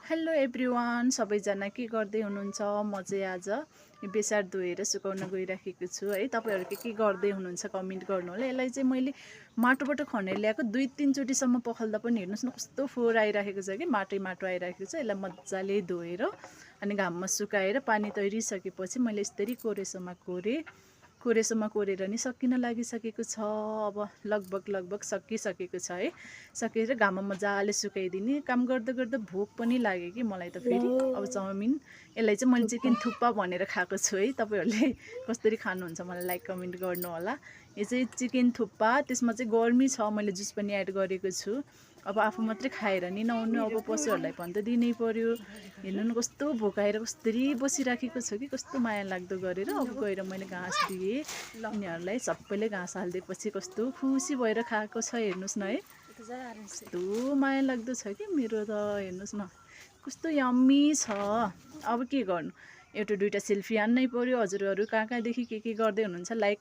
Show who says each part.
Speaker 1: Hello everyone, सबैजना के गर्दै हुनुहुन्छ? म चाहिँ आज बेसार धोएर सुकाउन गइराखेको छु है। तपाईँहरू के गर्दै हुनुहुन्छ कमेन्ट गर्नु होला। यसलाई चाहिँ मैले माटोबाट खनेर ल्याएको 2-3 चोटिसम्म पखाल्दा पनि हेर्नुहोस् न कस्तो फोहोर आइराखेको छ कि माटो आइराखेको छ। यसलाई मजाले धोएर अनि घाममा सुकाएर पानी तैरिसकेपछि मैले यसरी कोरेसोमा कोरेर नि सकिन लागिसकेको छ। अब लगभग सकिसकेको छ है। सकेर घाममा मजाले सुकाइदिने। काम गर्दा गर्दा भोक पनि लाग्यो कि मलाई त फेरि। अब चाउमिन यसलाई चाहिँ मैले चिकन थुक्पा भनेर खाएको छु है। तपाईँहरूले कसरी खानुहुन्छ मलाई लाइक कमेन्ट गर्नु होला। यो चाहिँ चिकन थुक्पा, त्यसमा चाहिँ गर्मी छ, मैले जुस पनि एड गरेको छु। अब आफू मात्रै खाएर नि नहुनु, अब पशुहरूलाई पनि त दिनै पर्यो। हेर्नु न कस्तो भोकाएर कसरी बसिराखेको छ कि, कस्तो माया लाग्दो गरेर। अब गएर मैले घाँस दिएँ यिनीहरूलाई, सबैले घाँस हालिदिएपछि कस्तो खुसी भएर खाएको छ हेर्नुहोस् न है। कस्तो माया लाग्दो छ कि मेरो त, हेर्नुहोस् न कस्तो यम्मी छ। अब के गर्नु, एउटा दुइटा सेल्फी हान्नै पर्यो। हजुरहरू कहाँदेखि के गर्दै हुनुहुन्छ लाइक